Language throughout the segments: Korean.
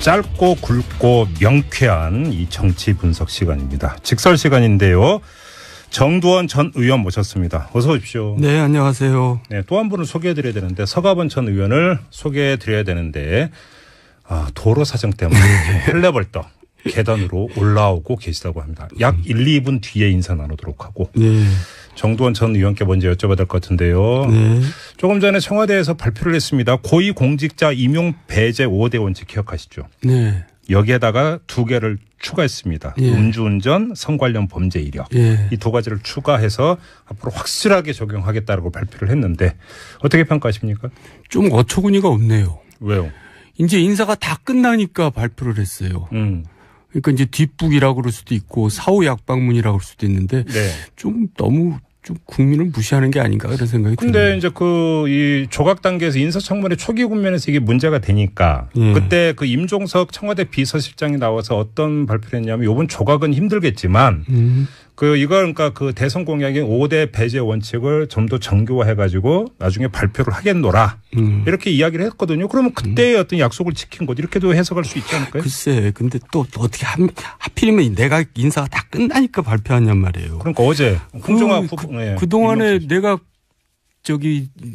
짧고 굵고 명쾌한 이 정치 분석 시간입니다. 직설 시간인데요. 정두원 전 의원 모셨습니다. 어서 오십시오. 네, 안녕하세요. 네, 또 한 분을 소개해드려야 되는데 서가번 전 의원을 소개해드려야 되는데 도로 사정 때문에 헬레벌떡 계단으로 올라오고 계시다고 합니다. 약 1, 2분 뒤에 인사 나누도록 하고. 네. 정두원 전 의원께 먼저 여쭤봐야 될 것 같은데요. 네. 조금 전에 청와대에서 발표를 했습니다. 고위공직자 임용 배제 5대 원칙 기억하시죠? 네. 여기에다가 2개를 추가했습니다. 예. 음주운전, 성 관련 범죄 이력. 예. 이 2가지를 추가해서 앞으로 확실하게 적용하겠다고 발표를 했는데 어떻게 평가하십니까? 좀 어처구니가 없네요. 왜요? 이제 인사가 다 끝나니까 발표를 했어요. 그러니까 이제 뒷북이라고 그럴 수도 있고 사후 약방문이라고 그럴 수도 있는데 네. 좀 너무 좀 국민을 무시하는 게 아닌가 그런 생각이 근데 드네요. 이제 이 조각 단계에서 인사청문회 초기 국면에서 이게 문제가 되니까 그때 그 임종석 청와대 비서실장이 나와서 어떤 발표를 했냐면 이번 조각은 힘들겠지만 그러니까 그 대선 공약인 5대 배제 원칙을 좀 더 정교화해가지고 나중에 발표를 하겠노라 이렇게 이야기를 했거든요. 그러면 그때의 어떤 약속을 지킨 것 이렇게도 해석할 수 있지 않을까요? 글쎄, 근데 또 어떻게 하필이면 내가 인사가 다 끝나니까 발표하냔 말이에요. 그러니까 어제 홍종학 그 동안에 내가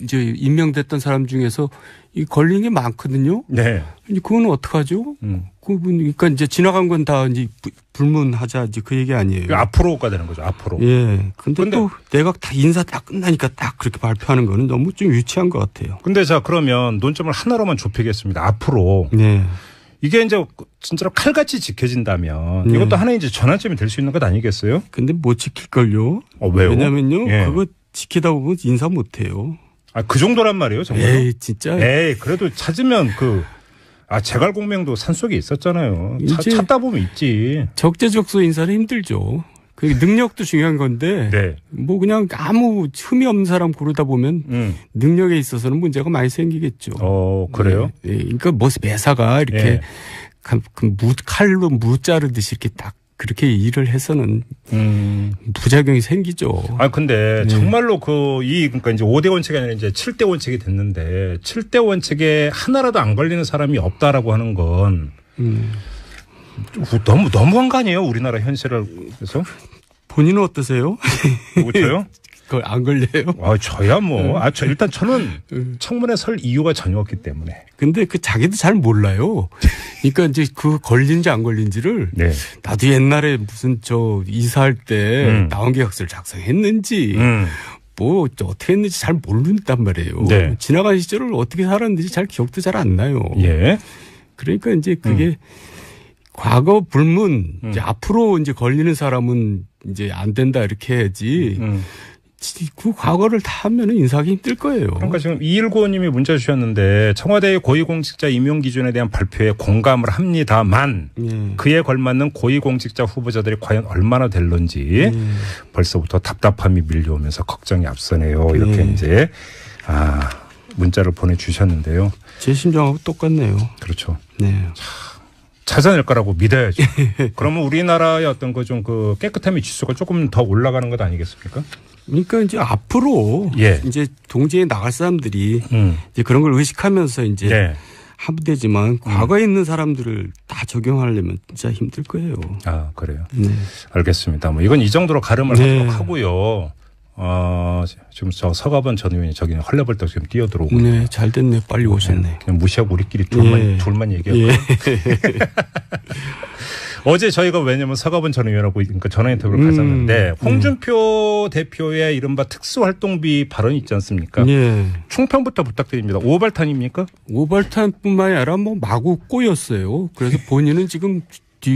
이제 임명됐던 사람 중에서 이 걸린 게 많거든요. 네. 그건 어떡하죠? 그러니까 이제 지나간 건 다 이제 불문하자 이제 그 얘기 아니에요. 앞으로가 되는 거죠. 앞으로. 예. 근데 또 내가 다 인사 다 끝나니까 딱 그렇게 발표하는 거는 너무 좀 유치한 것 같아요. 근데 자 그러면 논점을 하나로만 좁히겠습니다. 앞으로. 네. 이게 이제 진짜로 칼같이 지켜진다면 이것도 하나의 이제 전환점이 될 수 있는 것 아니겠어요? 근데 못 지킬걸요. 왜요? 왜냐면요. 예. 그거 지키다 보면 인사 못 해요. 그 정도란 말이에요, 정말. 에이, 진짜. 에이, 그래도 찾으면 제갈공명도 산속에 있었잖아요. 찾다 보면 있지. 적재적소 인사는 힘들죠. 그 능력도 중요한 건데. 네. 뭐 그냥 아무 흠이 없는 사람 고르다 보면 능력에 있어서는 문제가 많이 생기겠죠. 그래요? 네. 그러니까 뭐 매사가 이렇게 칼로 무 자르듯이 이렇게 딱 그렇게 일을 해서는 부작용이 생기죠. 근데 정말로 그러니까 이제 5대 원칙이 아니라 이제 7대 원칙이 됐는데 7대 원칙에 하나라도 안 걸리는 사람이 없다라고 하는 건 너무한 거 아니에요? 우리나라 현실을 그래서 본인은 어떠세요? 저요? 그걸 안 걸려요? 저야 뭐. 일단 저는 청문회 설 이유가 전혀 없기 때문에. 근데 자기도 잘 몰라요. 그러니까 이제 걸린지 안 걸린지를. 네. 나도 옛날에 무슨 이사할 때 나온 계약서를 작성했는지 뭐 어떻게 했는지 잘 모른단 말이에요. 네. 지나간 시절을 어떻게 살았는지 잘 기억도 잘 안 나요. 예. 그러니까 이제 그게 과거 불문 이제 앞으로 이제 걸리는 사람은 이제 안 된다 이렇게 해야지. 그 과거를 다 하면은 인사하기 힘들 거예요. 그러니까 지금 2195님이 문자 주셨는데 청와대의 고위공직자 임용 기준에 대한 발표에 공감을 합니다만 그에 걸맞는 고위공직자 후보자들이 과연 얼마나 될런지 벌써부터 답답함이 밀려오면서 걱정이 앞서네요. 이렇게 이제 문자를 보내주셨는데요. 제 심정하고 똑같네요. 그렇죠. 네. 찾아낼 거라고 믿어야죠. 그러면 우리나라의 어떤 깨끗함의 지수가 조금 더 올라가는 것 아니겠습니까? 그러니까 이제 앞으로 이제 동지에 나갈 사람들이 이제 그런 걸 의식하면서 이제 하면 되지만 과거에 있는 사람들을 다 적용하려면 진짜 힘들 거예요. 그래요. 네. 알겠습니다. 이건 이 정도로 가름을 하도록 하고요. 지금 서가번 전 의원이 저기는 헐레벌떡 지금 뛰어들어오고. 네, 잘 됐네. 빨리 오셨네. 그냥 무시하고 우리끼리 둘만 얘기하고. 어제 저희가 왜냐면 서가번 전 의원하고 그러니까 전화 인터뷰를 가졌는데 홍준표 대표의 이른바 특수활동비 발언이 있지 않습니까? 충평부터 부탁드립니다. 오발탄입니까? 오발탄뿐만이 아니라 마구 꼬였어요. 그래서 본인은 지금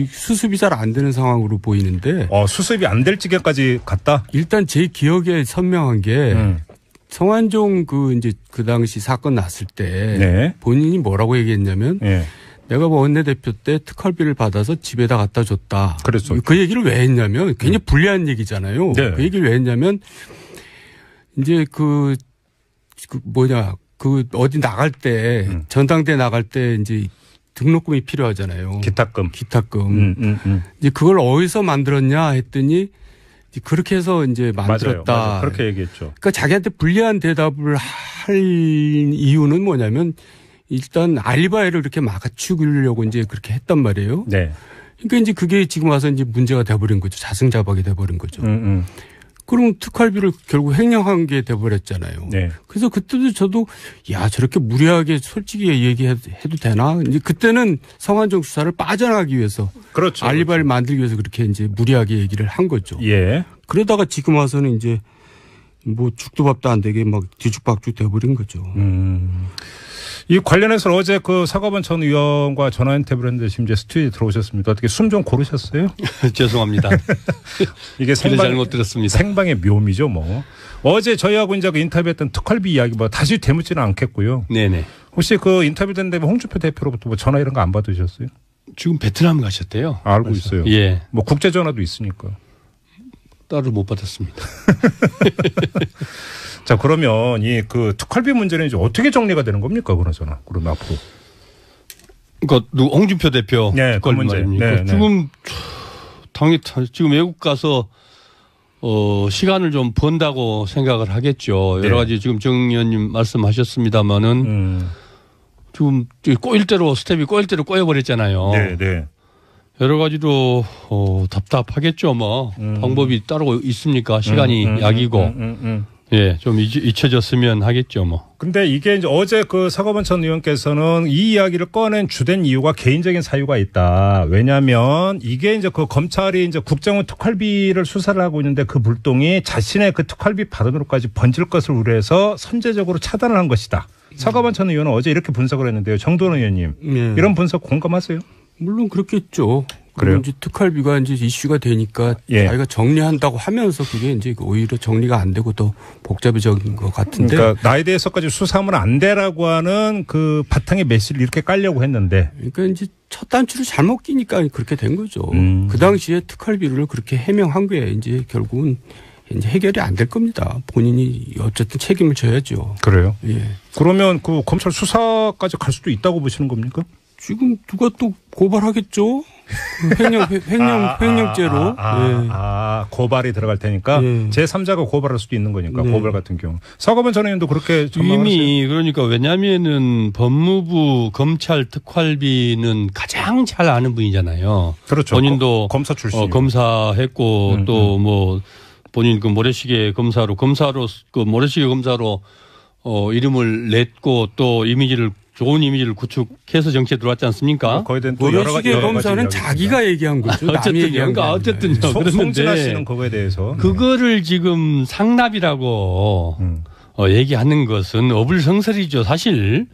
수습이 잘 안 되는 상황으로 보이는데. 수습이 안 될 지경까지 갔다? 일단 제 기억에 선명한 게 성완종 그 당시 사건 났을 때 본인이 뭐라고 얘기했냐면 내가 원내대표 때 특활비를 받아서 집에다 갖다 줬다. 그랬죠. 그 얘기를 왜 했냐면 굉장히 불리한 얘기잖아요. 그 얘기를 왜 했냐면 이제 어디 나갈 때 전당대 나갈 때 이제 등록금이 필요하잖아요. 기탁금. 이제 그걸 어디서 만들었냐 했더니 그렇게 해서 이제 만들었다. 맞아요. 그렇게 얘기했죠. 그러니까 자기한테 불리한 대답을 할 이유는 뭐냐면 일단 알리바이를 이렇게 막아치우려고 이제 그렇게 했단 말이에요. 네. 그러니까 이제 그게 지금 와서 이제 문제가 돼버린 거죠. 자승자박이 돼버린 거죠. 그럼 특활비를 결국 횡령한 게 돼버렸잖아요. 네. 그래서 그때도 저도 야 저렇게 무리하게 솔직히 얘기해도 되나? 이제 그때는 성완종 수사를 빠져나가기 위해서 그렇죠. 알리바이를 만들기 위해서 그렇게 이제 무리하게 얘기를 한 거죠. 예. 그러다가 지금 와서는 이제 뭐 죽도 밥도 안 되게 막 뒤죽박죽 돼버린 거죠. 이 관련해서 어제 그 사과반 전 의원과 전화 인터뷰를 했는데 지금 이제 스튜디오에 들어오셨습니다. 어떻게 숨 좀 고르셨어요? 죄송합니다. 이게 잘못 들었습니다. 생방의 묘미죠, 뭐. 어제 저희하고 이제 그 인터뷰했던 특활비 이야기 뭐 다시 되묻지는 않겠고요. 네네. 혹시 그 인터뷰된 데면 홍준표 대표로부터 뭐 전화 이런 거 안 받으셨어요? 지금 베트남 가셨대요. 알고 그래서. 있어요. 예. 뭐 국제 전화도 있으니까. 따로 못 받았습니다. 자, 그러면 이 그 특활비 문제는 이제 어떻게 정리가 되는 겁니까, 그러잖아. 그럼 앞으로. 그러니까 홍준표 대표 네, 그 문제. 네, 지금 지금 외국 가서 시간을 좀 번다고 생각을 하겠죠. 여러 가지 지금 정 의원님 말씀하셨습니다마는 지금 꼬일 대로 스텝이 꼬일 대로 꼬여버렸잖아요. 네, 네. 여러 가지로 답답하겠죠. 뭐 방법이 따로 있습니까? 시간이 약이고. 예, 좀 잊혀졌으면 하겠죠, 뭐. 근데 이게 이제 어제 그 사과반 전 의원께서는 이 이야기를 꺼낸 주된 이유가 개인적인 사유가 있다. 왜냐하면 이게 이제 그 검찰이 이제 국정원 특활비를 수사를 하고 있는데 그 불똥이 자신의 그 특활비 받은으로까지 번질 것을 우려해서 선제적으로 차단을 한 것이다. 사과반 전 의원은 어제 이렇게 분석을 했는데요. 정도원 의원님, 이런 분석 공감하세요? 물론 그렇겠죠. 그래요? 이제 특활비가 이제 이슈가 되니까 자기가 정리한다고 하면서 그게 이제 오히려 정리가 안 되고 더 복잡해진 것 같은데. 그러니까 나에 대해서까지 수사하면 안 되라고 하는 그 바탕의 메시지를 이렇게 깔려고 했는데. 그러니까 이제 첫 단추를 잘못 끼니까 그렇게 된 거죠. 그 당시에 특활비를 그렇게 해명한 게 이제 결국은 이제 해결이 안 될 겁니다. 본인이 어쨌든 책임을 져야죠. 그래요? 예. 그러면 그 검찰 수사까지 갈 수도 있다고 보시는 겁니까? 지금 누가 또 고발하겠죠? 횡령죄로. 고발이 들어갈 테니까 제3자가 고발할 수도 있는 거니까 고발 같은 경우. 사과반 전 의원도 그렇게 이미 그러니까 왜냐하면은 법무부 검찰 특활비는 가장 잘 아는 분이잖아요. 그렇죠. 본인도 검사 출신. 검사했고 또 뭐 본인 그 모래시계 검사로 그 모래시계 검사로 이름을 냈고 또 좋은 이미지를 구축해서 정치에 들어왔지 않습니까? 거기에 대한 모래시계 검사는 자기가 얘기한 거죠. 어쨌든요. 송진아 씨는 그거에 대해서 그거를 지금 상납이라고 얘기하는 것은 어불성설이죠. 사실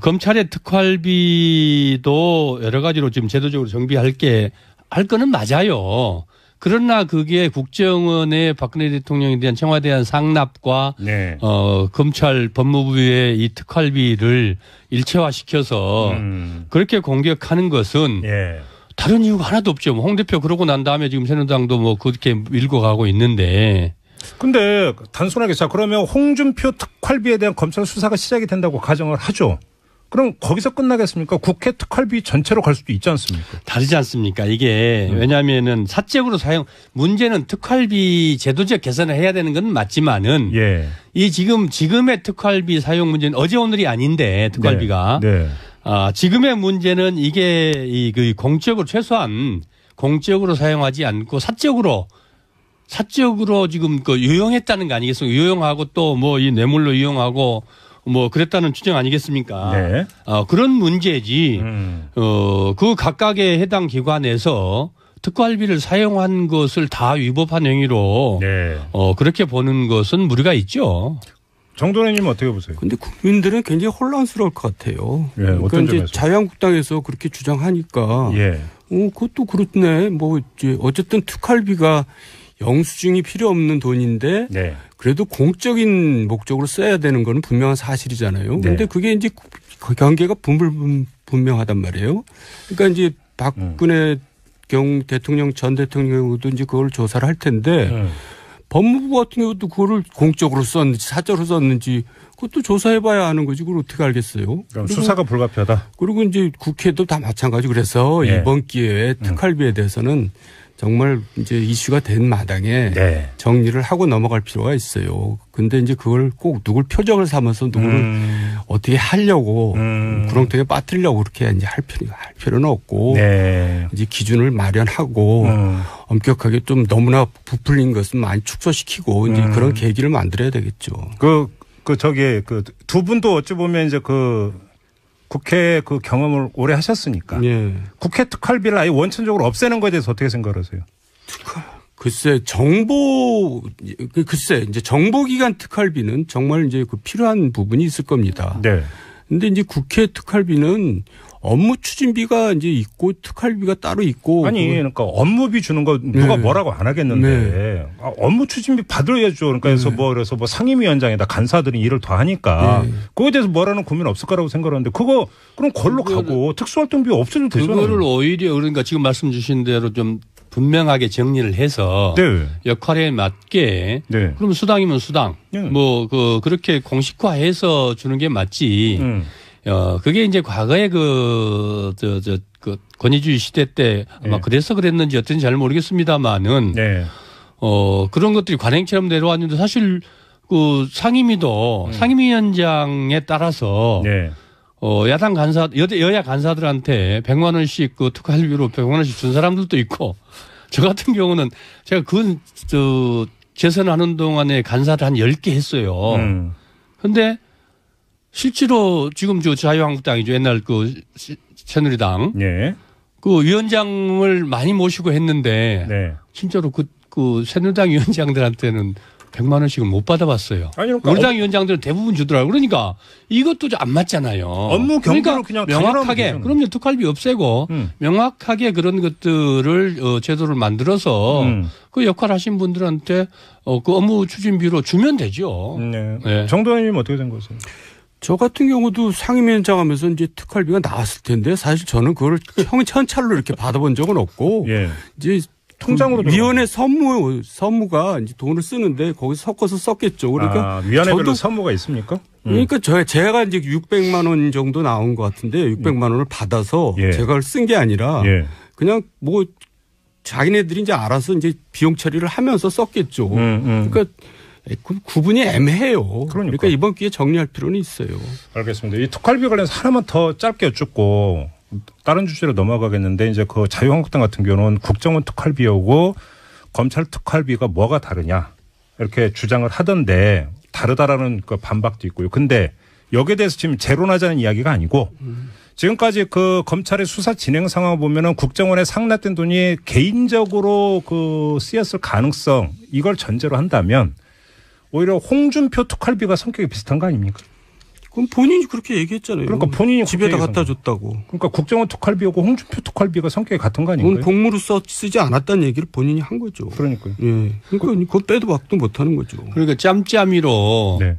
검찰의 특활비도 여러 가지로 지금 제도적으로 정비할 거는 맞아요. 그러나 그게 국정원의 박근혜 대통령에 대한 청와대에 대한 상납과 검찰 법무부의 이 특활비를 일체화시켜서 그렇게 공격하는 것은 다른 이유가 하나도 없죠. 홍 대표 그러고 난 다음에 지금 새누리당도 뭐 그렇게 밀고 가고 있는데. 근데 단순하게 자 그러면 홍준표 특활비에 대한 검찰 수사가 시작이 된다고 가정을 하죠. 그럼 거기서 끝나겠습니까? 국회 특활비 전체로 갈 수도 있지 않습니까? 다르지 않습니까? 이게 왜냐하면은 사적으로 문제는 특활비 제도적 개선을 해야 되는 건 맞지만은 이 지금의 특활비 사용 문제는 어제 오늘이 아닌데 특활비가 지금의 문제는 이게 그 공적으로 최소한 공적으로 사용하지 않고 사적으로 지금 그 유용했다는 거 아니겠습니까? 유용하고 또 뭐 이 뇌물로 유용하고 뭐 그랬다는 추정 아니겠습니까? 그런 문제지. 그 각각의 해당 기관에서 특활비를 사용한 것을 다 위법한 행위로 그렇게 보는 것은 무리가 있죠. 정도원 의원님 어떻게 보세요? 근데 국민들은 굉장히 혼란스러울 것 같아요. 어떤 그러니까 이제 점에서? 자유한국당에서 그렇게 주장하니까 그것도 그렇네. 뭐 이제 어쨌든 특활비가 영수증이 필요 없는 돈인데 그래도 공적인 목적으로 써야 되는 건 분명한 사실이잖아요. 그런데 그게 이제 경계가 분명하단 말이에요. 그러니까 이제 박근혜 대통령 전 대통령도 이제 그걸 조사를 할 텐데 법무부 같은 경우도 그거를 공적으로 썼는지 사적으로 썼는지 그것도 조사해봐야 아는 거지. 그걸 어떻게 알겠어요? 그럼 수사가 불가피하다. 그리고 이제 국회도 다 마찬가지. 그래서 이번 기회에 특활비에 대해서는 정말 이제 이슈가 된 마당에 네. 정리를 하고 넘어갈 필요가 있어요. 근데 이제 그걸 꼭 누굴 표적을 삼아서 누구를 어떻게 하려고 구렁텅이에 빠뜨리려고 그렇게 이제 할 필요는 없고 네. 이제 기준을 마련하고 엄격하게 좀 너무나 부풀린 것은 많이 축소시키고 이제 그런 계기를 만들어야 되겠죠. 두 분도 어찌 보면 이제 국회 그 경험을 오래 하셨으니까. 예. 국회 특활비를 아예 원천적으로 없애는 것에 대해서 어떻게 생각하세요? 글쎄, 이제 정보기관 특활비는 정말 이제 필요한 부분이 있을 겁니다. 네. 근데 이제 국회 특활비는 업무 추진비가 이제 있고 특활비가 따로 있고. 아니, 그러니까 업무비 주는 거 누가 네. 뭐라고 안 하겠는데. 네. 받을 추진비 받아야죠. 그러니까 그래서 뭐 상임위원장에다 간사들이 일을 더 하니까 네. 그거에 대해서 뭐라는 고민 없을 거라고 생각하는데 그럼 걸로 가고 특수활동비 없어도 되잖아요. 그거를 오히려 그러니까 지금 말씀 주신 대로 좀 분명하게 정리를 해서 네. 역할에 맞게 네. 그럼 수당이면 수당 네. 그렇게 공식화해서 주는 게 맞지. 그게 이제 과거에 권위주의 시대 때 아마 네. 그래서 그랬는지 어떤지 잘 모르겠습니다만은 네. 그런 것들이 관행처럼 내려왔는데 사실 상임위도 상임위원장에 따라서 네. 야당 간사 여야 간사들한테 100만 원씩 특활비로 100만 원씩 준 사람들도 있고 저 같은 경우는 제가 재선하는 동안에 간사를 한 10개 했어요. 그런데 실제로 지금 자유한국당이죠. 옛날 새누리당. 네. 위원장을 많이 모시고 했는데. 네. 진짜로 새누리당 위원장들한테는 100만 원씩은 못 받아봤어요. 아니, 그러니까 우리 당 위원장들은 대부분 주더라고요. 그러니까 이것도 안 맞잖아요. 업무 경비로 그냥 명확하게. 그럼요. 특활비 없애고 명확하게 그런 것들을 제도를 만들어서 그 역할 하신 분들한테 그 업무 추진비로 주면 되죠. 네. 네. 정 의원님 어떻게 된 거세요? 저 같은 경우도 상임위원장 하면서 이제 특활비가 나왔을 텐데 사실 저는 그걸 현찰로 이렇게 받아본 적은 없고 예. 이제 통장으로 위원회 선무가 이제 돈을 쓰는데 거기서 섞어서 썼겠죠. 그러니까 위원회별로 선무가 있습니까? 그러니까 제가 이제 600만 원 정도 나온 것 같은데 600만 원을 받아서 예. 제가 그걸 쓴 게 아니라 예. 그냥 자기네들이 이제 알아서 이제 비용 처리를 하면서 썼겠죠. 그러니까 구분이 애매해요. 그러니까 이번 기회에 정리할 필요는 있어요. 알겠습니다. 이 특활비 관련해서 하나만 더 짧게 여쭙고 다른 주제로 넘어가겠는데 이제 자유한국당 같은 경우는 국정원 특활비하고 검찰 특활비가 뭐가 다르냐 이렇게 주장을 하던데 다르다라는 반박도 있고요. 근데 여기에 대해서 지금 재론하자는 이야기가 아니고 지금까지 검찰의 수사 진행 상황을 보면은 국정원에 상납된 돈이 개인적으로 쓰였을 가능성 이걸 전제로 한다면 오히려 홍준표 특활비가 성격이 비슷한 거 아닙니까? 그럼 본인이 그렇게 얘기했잖아요. 그러니까 본인이 집에다 갖다 줬다고. 그러니까 국정원 특활비하고 홍준표 특활비가 성격이 같은 거 아닌가요? 그건 공무로 쓰지 않았다는 얘기를 본인이 한 거죠. 그러니까요. 예. 그러니까 그거 빼도 박도 못 하는 거죠. 그러니까 짬짬이로 네.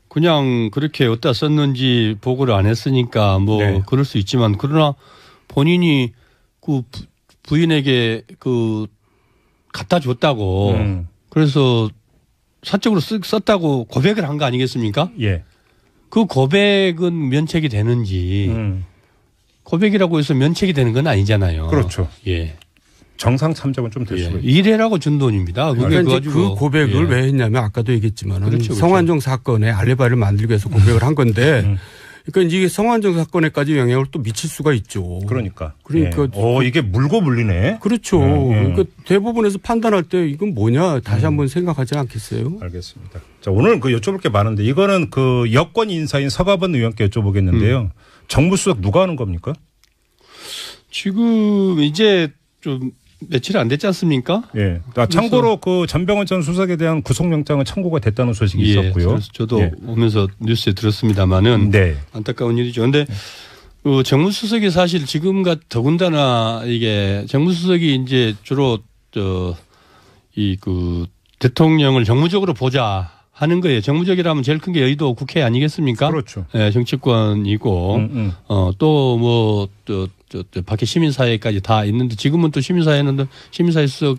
그냥 그렇게 어디다 썼는지 보고를 안 했으니까 네. 그럴 수 있지만 그러나 본인이 부인에게 갖다 줬다고 그래서 사적으로 썼다고 고백을 한 거 아니겠습니까? 예. 그 고백은 면책이 되는지 고백이라고 해서 면책이 되는 건 아니잖아요. 그렇죠. 예. 정상 참작은 좀 될 수가 있어요. 일회라고 준 돈입니다. 그러니까 그 고백을 왜 했냐면 아까도 얘기했지만 그렇죠. 성완종 사건에 알리바이를 만들기 위해서 고백을 한 건데 그러니까 이게 성완종 사건에까지 영향을 또 미칠 수가 있죠. 그러니까. 예. 이게 물고 물리네. 그렇죠. 그러니까 대부분에서 판단할 때 이건 뭐냐 다시 한번 생각하지 않겠어요? 알겠습니다. 자, 오늘 여쭤볼 게 많은데 이거는 여권 인사인 서가번 의원께 여쭤보겠는데요. 정무수석 누가 하는 겁니까? 지금 이제 좀 며칠 안 됐지 않습니까? 예. 참고로 전병헌 전 수석에 대한 구속영장은 청구가 됐다는 소식이 있었고요. 그래서 저도 오면서 뉴스에 들었습니다만은 안타까운 일이죠. 그런데 정무수석이 사실 지금과 더군다나 이게 정무수석이 이제 주로 대통령을 정무적으로 보자 하는 거예요. 정무적이라면 제일 큰 게 여의도 국회 아니겠습니까? 그렇죠. 네, 정치권이고 또 밖에 시민사회까지 다 있는데 지금은 또 시민사회 수석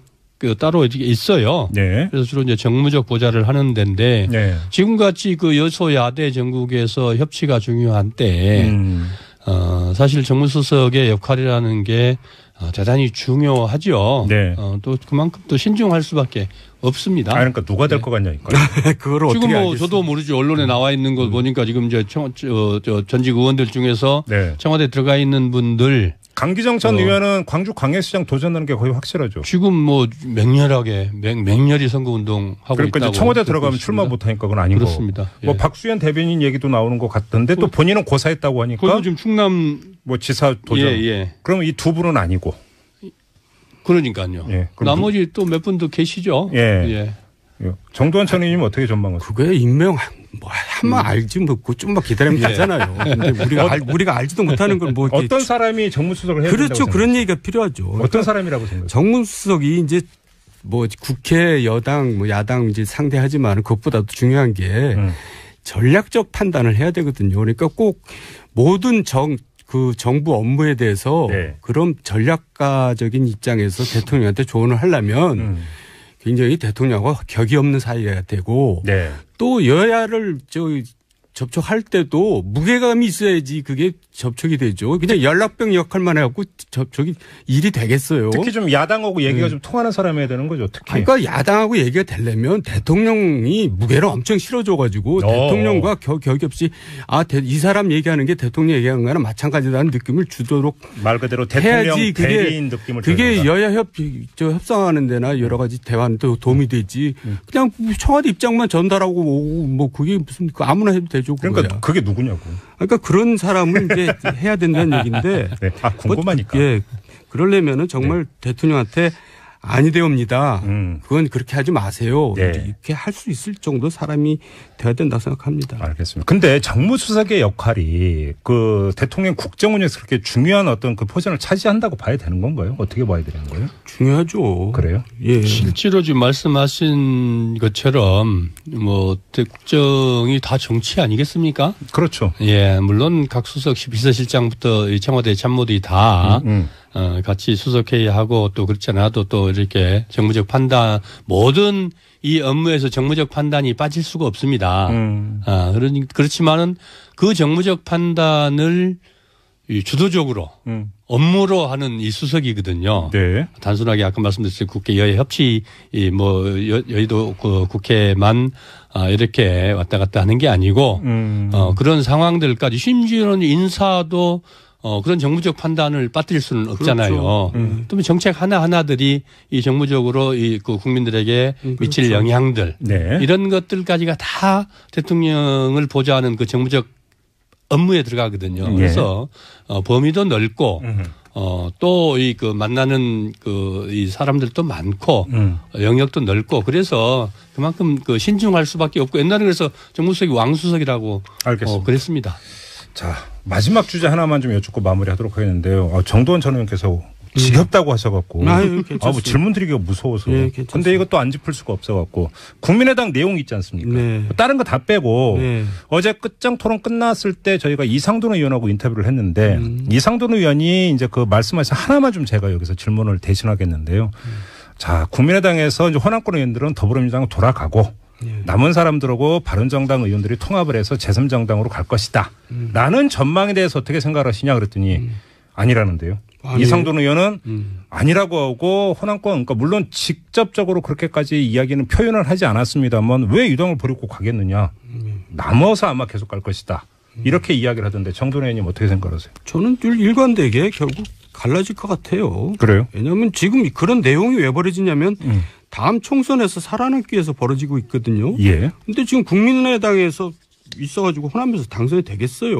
따로 있어요. 네. 그래서 주로 이제 정무적 보좌를 하는 데인데 네. 지금같이 여소야대 전국에서 협치가 중요한 때 사실 정무수석의 역할이라는 게 대단히 중요하죠. 네. 또 그만큼 또 신중할 수밖에 없습니다. 그러니까 누가 될 것 같냐니까. 그걸 어떻게 지금 알겠어요? 저도 모르죠. 언론에 나와 있는 거 보니까 지금 이제 전직 의원들 중에서 네. 청와대 들어가 있는 분들. 강기정 전 의원은 광주 광해시장 도전하는 게 거의 확실하죠. 지금 뭐 맹렬히 선거운동 하고 그러니까 있다고. 이제 청와대 들어가면 출마 못하니까 그건 아닌 그렇습니다. 거고. 뭐 박수현 대변인 얘기도 나오는 것 같던데 또 본인은 고사했다고 하니까. 그리고 지금 충남 뭐 지사 도전. 예. 그럼 이 두 분은 아니고. 그러니까요. 예. 나머지 또 몇 분 더 계시죠. 예. 정두환 전 의원님 어떻게 전망하세요? 그거에 익명 한번 알지 뭐 좀만 기다리면 되잖아요. 근데 우리가 알지도 못하는 걸 뭐 어떤 사람이 정무수석을 해야 된다고 그렇죠. 그런 얘기가 필요하죠. 어떤 사람이라고 생각해요? 정무수석이 이제 뭐 국회 여당 뭐 야당 이제 상대하지만 그것보다도 중요한 게 전략적 판단을 해야 되거든요. 그러니까 꼭 모든 그 정부 업무에 대해서 그런 전략가적인 입장에서 대통령한테 조언을 하려면 굉장히 대통령하고 격이 없는 사이가 되고 또 여야를 접촉할 때도 무게감이 있어야지 그게 접촉이 되죠. 그냥 연락병 역할만 해갖고 접촉이 일이 되겠어요. 특히 좀 야당하고 얘기가 좀 통하는 사람이 해야 되는 거죠. 특히. 그러니까 야당하고 얘기가 되려면 대통령이 무게를 엄청 실어줘가지고 대통령과 격이 없이 이 사람 얘기하는 게 대통령 얘기하는 거랑 마찬가지라는 느낌을 주도록 말 그대로 대통령 대리인 느낌을 그게 여야 협상하는 데나 여러 가지 대화도 도움이 되지. 그냥 청와대 입장만 전달하고 오고 뭐 그게 무슨 아무나 해도 되죠. 그러니까 그게 누구냐고. 그러니까 그런 사람을 이제 해야 된다는 얘기인데. 궁금하니까. 그러려면은 정말 대통령한테 아니되옵니다. 그건 그렇게 하지 마세요. 이렇게 할 수 있을 정도 사람이 돼야 된다고 생각합니다. 알겠습니다. 근데 정무수석의 역할이 그 대통령 국정운영에서 그렇게 중요한 어떤 그 포진을 차지한다고 봐야 되는 건가요? 어떻게 봐야 되는 거예요? 중요하죠. 그래요? 예. 실제로 지금 말씀하신 것처럼 뭐 국정이 다 정치 아니겠습니까? 그렇죠. 예, 물론 각 수석 비서실장부터 청와대 참모들이 다 같이 수석회의하고 또 그렇지 않아도 또 이렇게 정무적 판단 모든 이 업무에서 정무적 판단이 빠질 수가 없습니다. 그렇지만은 그 정무적 판단을 주도적으로 업무로 하는 이 수석이거든요. 단순하게 아까 말씀드렸듯이 국회 여야 협치 뭐 여의도 그 국회만 이렇게 왔다 갔다 하는 게 아니고 그런 상황들까지 심지어는 인사도 그런 정무적 판단을 빠뜨릴 수는 없잖아요. 그렇죠. 또 정책 하나하나들이 이 정무적으로 그 국민들에게 미칠 영향들 이런 것들까지가 다 대통령을 보좌하는 그 정무적 업무에 들어가거든요. 그래서 범위도 넓고 또 그 만나는 이 사람들도 많고 영역도 넓고 그래서 그만큼 그 신중할 수밖에 없고 옛날에 그래서 정무수석이 왕수석이라고 그랬습니다. 자, 마지막 주제 하나만 좀 여쭙고 마무리하도록 하겠는데요. 정두환 전 의원께서 지겹다고 하셔갖고 뭐 질문 드리기가 무서워서. 근데 이것도 안 짚을 수가 없어갖고 국민의당 내용 있지 않습니까? 다른 거 다 빼고 어제 끝장 토론 끝났을 때 저희가 이상돈 의원하고 인터뷰를 했는데 이상돈 의원이 이제 그 말씀하신 하나만 좀 제가 여기서 질문을 대신하겠는데요. 자, 국민의당에서 이제 호남권 의원들은 더불어민주당 돌아가고 남은 사람들하고 바른정당 의원들이 통합을 해서 제3정당으로 갈 것이다. 라는 전망에 대해서 어떻게 생각하시냐 그랬더니 아니라는데요. 이상돈 의원은 아니라고 하고 호남권 그러니까 물론 직접적으로 그렇게까지 이야기는 표현을 하지 않았습니다만 왜 유당을 버리고 가겠느냐. 남아서 아마 계속 갈 것이다. 이렇게 이야기를 하던데 정돈 의원님 어떻게 생각하세요? 저는 일관되게 결국 갈라질 것 같아요. 그래요? 왜냐하면 지금 그런 내용이 왜 벌어지냐면 다음 총선에서 살아남기 위해서 벌어지고 있거든요. 근데 지금 국민의당에서 있어가지고 호남에서 당선이 되겠어요.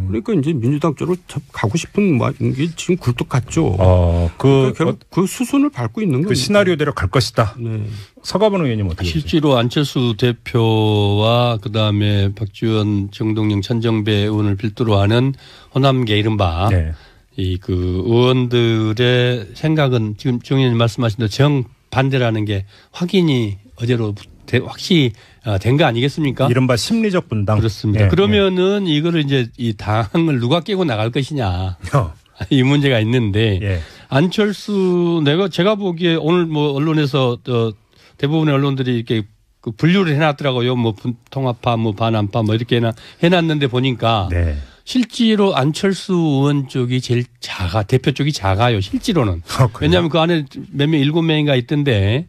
그러니까 이제 민주당 쪽으로 가고 싶은 게 지금 굴뚝 같죠. 그러니까 결국 그 수순을 밟고 있는 거예요. 그 시나리오대로 갈 것이다. 서가번 의원님 어떻게 실제로 보세요? 안철수 대표와 그다음에 박지원, 정동영, 천정배 의원을 필두로 하는 호남계 이른바 그 의원들의 생각은 지금 정 의원님 말씀하신 대로 정반대라는 게 확인이 어제로 확실히 된 거 아니겠습니까? 이른바 심리적 분당. 그렇습니다. 그러면은 이거를 이제 이 당을 누가 깨고 나갈 것이냐. 이 문제가 있는데 안철수 제가 보기에 오늘 뭐 언론에서 대부분의 언론들이 이렇게 분류를 해놨더라고요. 뭐 통합파, 뭐 반환파, 뭐 이렇게 해놨는데 보니까 실제로 안철수 의원 쪽이 제일 대표 쪽이 작아요. 실제로는. 왜냐하면 그 안에 몇 명 7명인가 있던데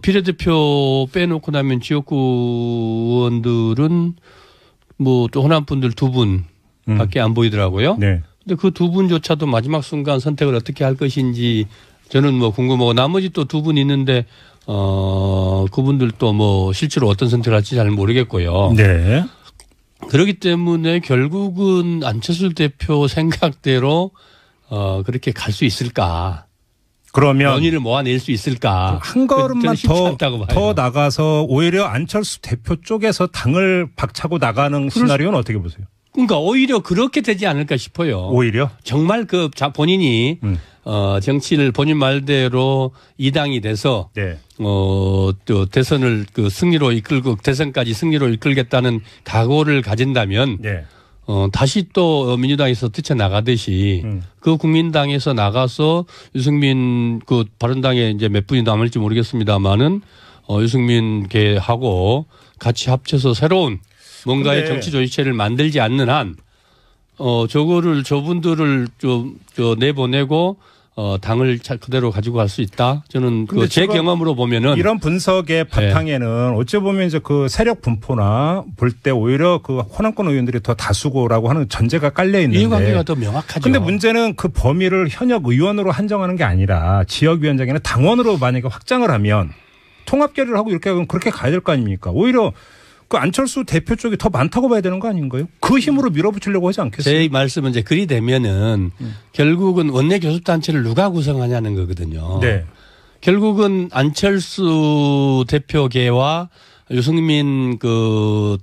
비례대표 빼놓고 나면 지역구 의원들은 뭐 또 호남 분들 2분밖에 안 보이더라고요. 네. 근데 그 2분조차도 마지막 순간 선택을 어떻게 할 것인지 저는 뭐 궁금하고 나머지 또 2분 있는데 그분들도 뭐 실제로 어떤 선택을 할지 잘 모르겠고요. 네. 그렇기 때문에 결국은 안철수 대표 생각대로 그렇게 갈 수 있을까? 그러면 논의를 모아낼 수 있을까? 한 걸음만 더 나가서 오히려 안철수 대표 쪽에서 당을 박차고 나가는 시나리오는 어떻게 보세요? 그러니까 오히려 그렇게 되지 않을까 싶어요. 오히려? 정말 본인이 정치를 본인 말대로 2당이 돼서 네. 또 대선을 승리로 이끌고 대선까지 승리로 이끌겠다는 각오를 가진다면 네. 다시 또 민주당에서 뛰쳐나가듯이 그 국민당에서 나가서 유승민 바른당에 이제 몇 분이 남을지 모르겠습니다만은 유승민 계하고 같이 합쳐서 새로운 뭔가의 정치 조직체를 만들지 않는 한 저분들을 좀 내보내고 당을 그대로 가지고 갈 수 있다. 저는 제 경험으로 보면은 이런 분석의 바탕에는 네. 어찌 보면 이제 그 세력 분포나 볼 때 오히려 그 호남권 의원들이 더 다수고라고 하는 전제가 깔려 있는데 이해관계가 더 명확하죠. 근데 문제는 그 범위를 현역 의원으로 한정하는 게 아니라 지역위원장이나 당원으로 만약에 확장을 하면 통합 결의를 하고 이렇게 하면 그렇게 가야 될 거 아닙니까? 오히려 그 안철수 대표 쪽이 더 많다고 봐야 되는 거 아닌가요? 그 힘으로 밀어붙이려고 하지 않겠어요? 제 말씀은 이제 그리 되면은 결국은 원내 교섭단체를 누가 구성하냐는 거거든요. 네. 결국은 안철수 대표계와 유승민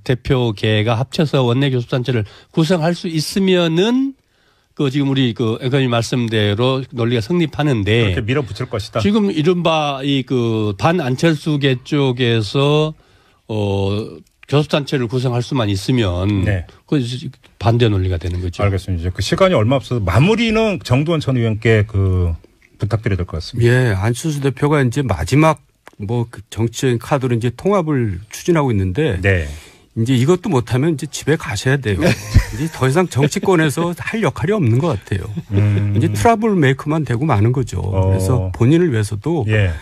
대표계가 합쳐서 원내 교섭단체를 구성할 수 있으면은 지금 우리 앵커님 말씀대로 논리가 성립하는데 그렇게 밀어붙일 것이다. 지금 이른바 반 안철수계 쪽에서 교섭단체를 구성할 수만 있으면 네. 그 반대 논리가 되는 거죠. 알겠습니다. 이제 그 시간이 얼마 없어서 마무리는 정두원 전 의원께 부탁드려야 될 것 같습니다. 예, 안철수 대표가 이제 마지막 정치적인 카드로 이제 통합을 추진하고 있는데 네. 이제 이것도 못하면 이제 집에 가셔야 돼요. 이제 더 이상 정치권에서 할 역할이 없는 것 같아요. 이제 트러블 메이커만 되고 마는 거죠. 그래서 본인을 위해서도. 예.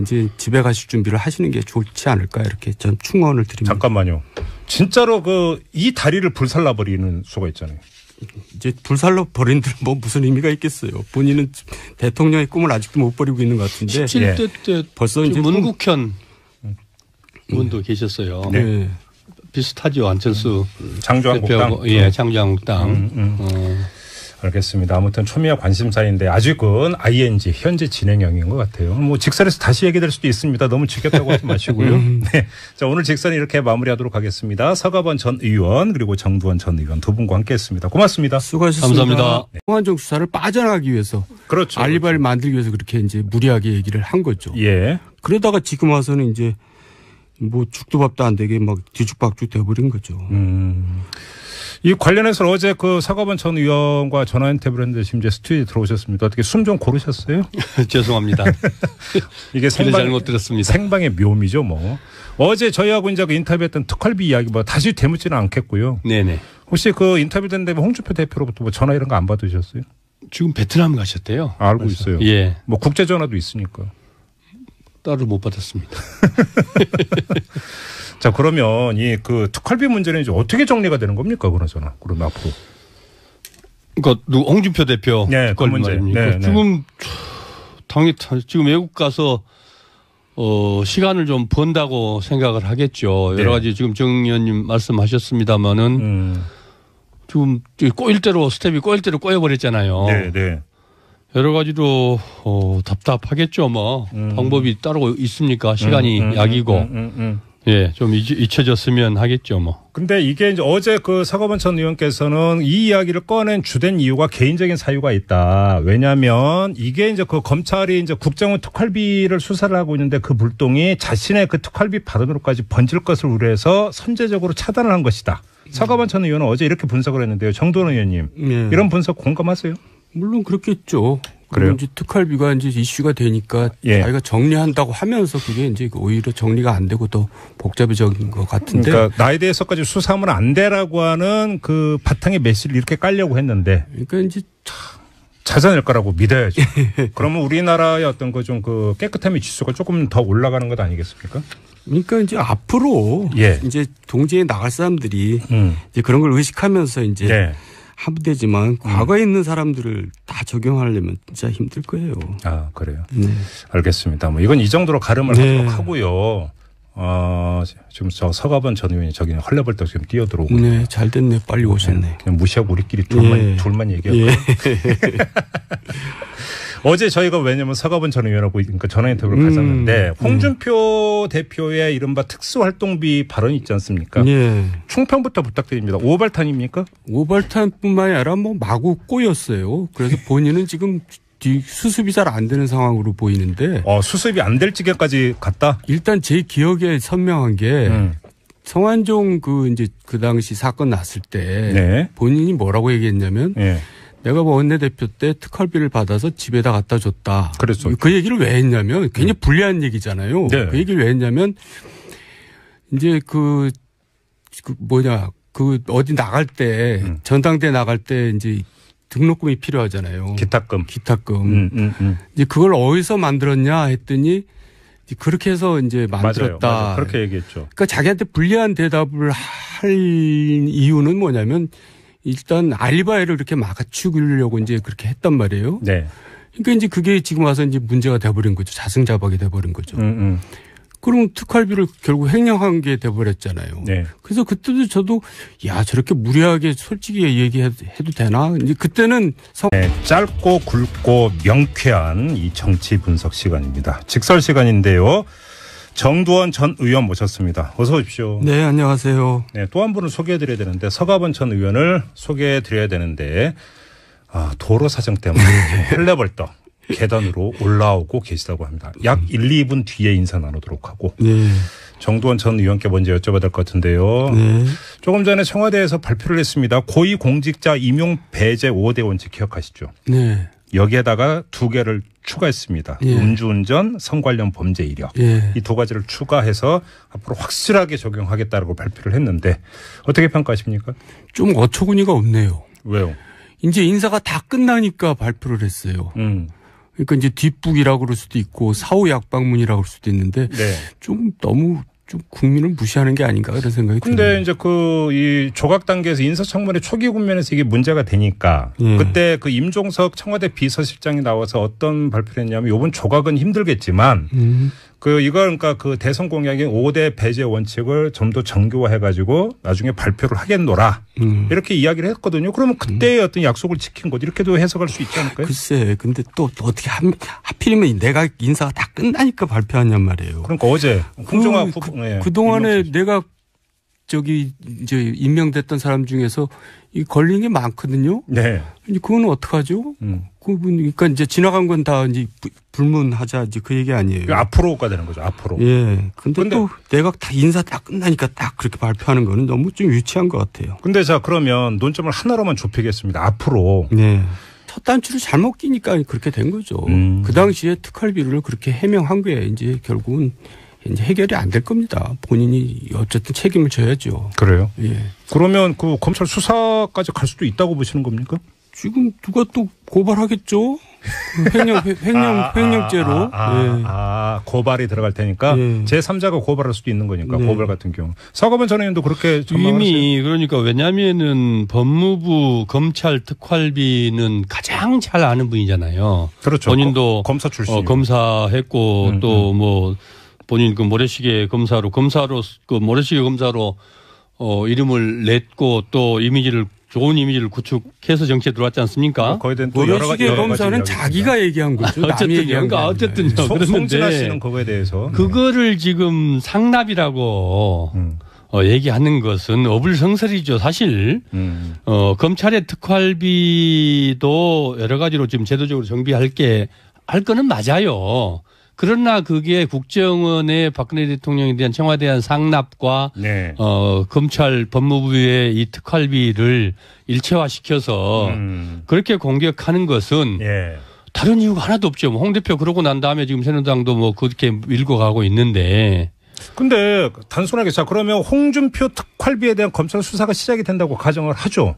이제 집에 가실 준비를 하시는 게 좋지 않을까 이렇게 전 충원을 드립니다. 잠깐만요. 진짜로 이 다리를 불살라 버리는 수가 있잖아요. 이제 불살라 버린들 뭐 무슨 의미가 있겠어요. 본인은 대통령의 꿈을 아직도 못 버리고 있는 것 같은데. 17대 때 벌써 이제 문국현 분도 계셨어요. 네. 비슷하죠. 안철수 장조한국당. 예, 장조한국당. 알겠습니다. 아무튼 초미와 관심사인데 아직은 ING 현재 진행형인 것 같아요. 뭐 직선에서 다시 얘기될 수도 있습니다. 너무 지겹다고 하지 마시고요. 네. 자, 오늘 직선 이렇게 마무리하도록 하겠습니다. 서가번 전 의원 그리고 정두원 전 의원 두 분과 함께했습니다. 고맙습니다. 수고하셨습니다. 감사합니다. 홍한정 수사를 빠져나가기 위해서, 그렇죠, 알리바이를 만들기 위해서 그렇게 이제 무리하게 얘기를 한 거죠. 예. 그러다가 지금 와서는 이제 뭐 죽도 밥도 안 되게 막 뒤죽박죽 돼버린 거죠. 이 관련해서 어제 서가번 전 의원과 전화 인터뷰를 했는데 지금 이제 스튜디오에 들어오셨습니다. 어떻게 숨 좀 고르셨어요? 죄송합니다. 이게 잘못 들었습니다. 생방의 묘미죠, 뭐. 어제 저희하고 이제 인터뷰했던 특활비 이야기 다시 되묻지는 않겠고요. 네네. 혹시 인터뷰된 데면 홍준표 대표로부터 뭐 전화 이런 거 안 받으셨어요? 지금 베트남 가셨대요. 알고 그래서. 있어요. 예. 뭐 국제 전화도 있으니까. 따로 못 받았습니다. 자, 그러면 특활비 문제는 이제 어떻게 정리가 되는 겁니까? 그러면 앞으로. 그러니까 홍준표 대표. 네, 그 문제. 네, 지금 외국 가서 시간을 좀 번다고 생각을 하겠죠. 여러 가지 지금 정 의원님 말씀하셨습니다마는 지금 스텝이 꼬일 대로 꼬여버렸잖아요. 네, 네. 여러 가지로 답답하겠죠. 뭐 방법이 따로 있습니까? 시간이 약이고. 예, 좀 잊혀졌으면 하겠죠, 뭐. 근데 이게 이제 어제 서가번 전 의원께서는 이 이야기를 꺼낸 주된 이유가 개인적인 사유가 있다. 왜냐하면 이게 이제 검찰이 이제 국정원 특활비를 수사를 하고 있는데 그 물동이 자신의 특활비 발언으로까지 번질 것을 우려해서 선제적으로 차단을 한 것이다. 서가번 전 의원은 어제 이렇게 분석을 했는데요. 정두원 의원님, 이런 분석 공감하세요? 물론 그렇겠죠. 그래요? 이제 특활비가 이제 이슈가 되니까 자기가 정리한다고 하면서 그게 이제 오히려 정리가 안 되고 더 복잡해진 것 같은데. 그러니까 나에 대해서까지 수사하면 안 되라고 하는 그 바탕의 메시지를 이렇게 깔려고 했는데. 그러니까 이제 찾아낼 거라고 믿어야죠. 그러면 우리나라의 어떤 그 좀 그 깨끗함의 지수가 조금 더 올라가는 것 아니겠습니까? 그러니까 이제 앞으로 이제 동지에 나갈 사람들이 이제 그런 걸 의식하면서 이제 하면 되지만 과거에 있는 사람들을 다 적용하려면 진짜 힘들 거예요. 아, 그래요? 알겠습니다. 뭐 이건 이 정도로 가름을 하도록 하고요. 지금 저 서가번 전 의원이 저기 헐레벌떡 지금 뛰어들어오고. 네, 잘 됐네. 빨리 오셨네. 그냥 무시하고 우리끼리 둘만 얘기하고. 어제 저희가 왜냐면 서가번 전 의원하고 그러니까 전화 인터뷰를 가졌는데 홍준표 대표의 이른바 특수활동비 발언이 있지 않습니까? 충평부터 부탁드립니다. 오발탄입니까? 오발탄뿐만이 아니라 뭐 마구 꼬였어요. 그래서 본인은 지금 수습이 잘 안 되는 상황으로 보이는데. 수습이 안 될 지경까지 갔다? 일단 제 기억에 선명한 게 성완종 그 당시 사건 났을 때 본인이 뭐라고 얘기했냐면 내가 뭐 원내대표 때 특활비를 받아서 집에다 갖다 줬다. 그랬죠. 그 얘기를 왜 했냐면 굉장히 불리한 얘기잖아요. 그 얘기를 왜 했냐면 이제 어디 나갈 때 전당대 나갈 때 이제 등록금이 필요하잖아요. 기탁금. 이제 그걸 어디서 만들었냐 했더니 그렇게 해서 이제 만들었다. 맞아요. 그렇게 얘기했죠. 그러니까 자기한테 불리한 대답을 할 이유는 뭐냐면 일단 알리바이를 이렇게 막아치우려고 이제 그렇게 했단 말이에요. 그러니까 이제 그게 지금 와서 이제 문제가 돼버린 거죠. 자승자박이 돼버린 거죠. 그럼 특활비를 결국 횡령한 게 돼버렸잖아요. 그래서 그때도 저도 저렇게 무리하게 솔직히 얘기해도 되나? 이제 그때는 짧고 굵고 명쾌한 이 정치 분석 시간입니다. 직설 시간인데요. 정두원 전 의원 모셨습니다. 어서 오십시오. 네, 안녕하세요. 네, 또 한 분을 소개해드려야 되는데 서가번 전 의원을 소개해드려야 되는데 도로 사정 때문에 헬레벌떡 계단으로 올라오고 계시다고 합니다. 약 1, 2분 뒤에 인사 나누도록 하고 정두원 전 의원께 먼저 여쭤봐야 될 것 같은데요. 조금 전에 청와대에서 발표를 했습니다. 고위공직자 임용 배제 5대 원칙 기억하시죠? 여기에다가 2개를 추가했습니다. 음주운전, 성 관련 범죄 이력. 이 2가지를 추가해서 앞으로 확실하게 적용하겠다고 발표를 했는데 어떻게 평가하십니까? 좀 어처구니가 없네요. 왜요? 이제 인사가 다 끝나니까 발표를 했어요. 그러니까 이제 뒷북이라고 그럴 수도 있고 사후 약방문이라고 그럴 수도 있는데 좀 너무 좀 국민을 무시하는 게 아닌가 그런 생각이 근데 드네요. 이제 이 조각 단계에서 인사청문회 초기 국면에서 이게 문제가 되니까 그때 그 임종석 청와대 비서실장이 나와서 어떤 발표를 했냐면 이번 조각은 힘들겠지만 그러니까 그 대선 공약인 5대 배제 원칙을 좀 더 정교화해가지고 나중에 발표를 하겠노라 이렇게 이야기를 했거든요. 그러면 그때의 어떤 약속을 지킨 것 이렇게도 해석할 수 있지 않을까요? 글쎄, 근데 또 어떻게 하필이면 내가 인사가 다 끝나니까 발표하냔 말이에요. 그러니까 어제 홍종학 그 동안에 내가 이제 임명됐던 사람 중에서 이 걸린 게 많거든요. 그건 어떡하죠? 그러니까 이제 지나간 건 다 이제 불문하자 이제 그 얘기 아니에요. 앞으로가 되는 거죠. 앞으로. 근데 또 내가 다 인사 다 끝나니까 딱 그렇게 발표하는 거는 너무 좀 유치한 것 같아요. 근데 자 그러면 논점을 하나로만 좁히겠습니다. 앞으로. 첫 단추를 잘못 끼니까 그렇게 된 거죠. 그 당시에 특활비를 그렇게 해명한 게 이제 결국은 이제 해결이 안 될 겁니다. 본인이 어쨌든 책임을 져야죠. 그래요? 그러면 그 검찰 수사까지 갈 수도 있다고 보시는 겁니까? 지금 누가 또 고발하겠죠? 횡령죄로. 고발이 들어갈 테니까 제3자가 고발할 수도 있는 거니까 고발 같은 경우. 서가번 전 의원도 그렇게 이미 그러니까 왜냐하면은 법무부 검찰 특활비는 가장 잘 아는 분이잖아요. 그렇죠. 본인도 검사 출신. 검사했고 또 뭐 본인 그 모래시계 검사로 그 모래시계 검사로 이름을 냈고 또 좋은 이미지를 구축해서 정치에 들어왔지 않습니까? 거기에 대한 모래시계 검사는 자기가 얘기한 거죠. 어쨌든요. 송진아 씨는 그거에 대해서 그거를 지금 상납이라고 얘기하는 것은 어불성설이죠. 사실 검찰의 특활비도 여러 가지로 지금 제도적으로 정비할 거는 맞아요. 그러나 그게 국정원의 박근혜 대통령에 대한 청와대에 대한 상납과 검찰 법무부의 이 특활비를 일체화시켜서 그렇게 공격하는 것은 다른 이유가 하나도 없죠. 홍 대표 그러고 난 다음에 지금 새누리당도 뭐 그렇게 밀고 가고 있는데. 근데 단순하게 자 그러면 홍준표 특활비에 대한 검찰 수사가 시작이 된다고 가정을 하죠.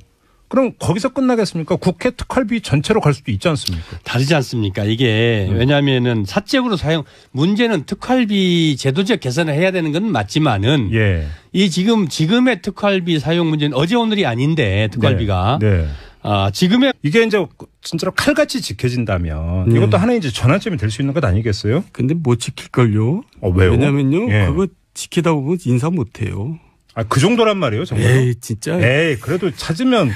그럼 거기서 끝나겠습니까? 국회 특활비 전체로 갈 수도 있지 않습니까? 다르지 않습니까? 이게 왜냐하면은 사적으로 문제는 특활비 제도적 개선을 해야 되는 건 맞지만은 예. 이 지금의 특활비 사용 문제는 어제 오늘이 아닌데 특활비가 네. 지금의 이게 이제 진짜로 칼같이 지켜진다면 이것도 하나의 이제 전환점이 될 수 있는 것 아니겠어요? 근데 못 지킬걸요? 왜요? 왜냐면요. 그거 지키다 보면 인사 못 해요. 그 정도란 말이에요, 정말. 에이, 진짜. 그래도 찾으면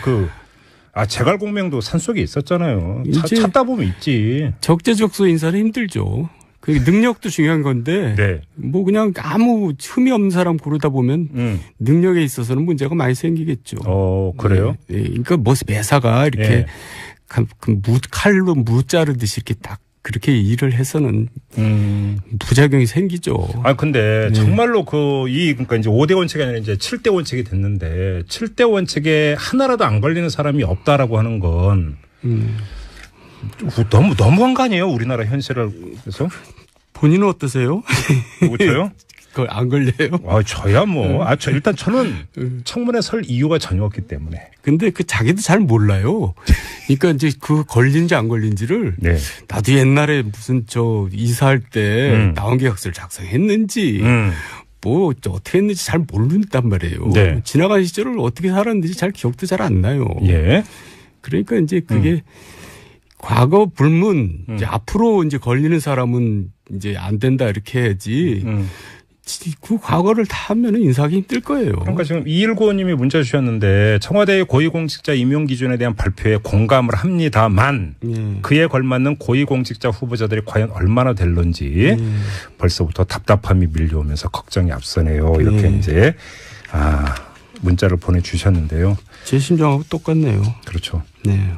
제갈공명도 산속에 있었잖아요. 찾다 보면 있지. 적재적소 인사는 힘들죠. 그 능력도 중요한 건데. 네. 뭐 그냥 아무 흠이 없는 사람 고르다 보면 능력에 있어서는 문제가 많이 생기겠죠. 그래요? 네. 그러니까 뭐 매사가 이렇게 칼로 무 자르듯이 이렇게 딱 그렇게 일을 해서는 부작용이 생기죠. 근데 정말로 그러니까 이제 5대 원칙이 아니라 이제 7대 원칙이 됐는데 7대 원칙에 하나라도 안 걸리는 사람이 없다라고 하는 건 너무한 거 아니에요? 우리나라 현실을 그래서 본인은 어떠세요? 저요? 그걸 안 걸려요? 저야 뭐. 일단 저는 청문회 설 이유가 전혀 없기 때문에. 근데 자기도 잘 몰라요. 그러니까 이제 걸린지 안 걸린지를. 네. 나도 옛날에 무슨 이사할 때 나원계약서를 작성했는지 뭐 어떻게 했는지 잘 모른단 말이에요. 네. 지나간 시절을 어떻게 살았는지 잘 기억도 잘 안 나요. 예. 그러니까 이제 그게 과거 불문, 이제 앞으로 이제 걸리는 사람은 이제 안 된다 이렇게 해야지. 그 과거를 다 하면은 인사하기 힘들 거예요. 그러니까 지금 2195님이 문자 주셨는데 청와대의 고위공직자 임용 기준에 대한 발표에 공감을 합니다만 그에 걸맞는 고위공직자 후보자들이 과연 얼마나 될런지 벌써부터 답답함이 밀려오면서 걱정이 앞서네요. 이렇게 이제 문자를 보내주셨는데요. 제 심정하고 똑같네요. 그렇죠. 네.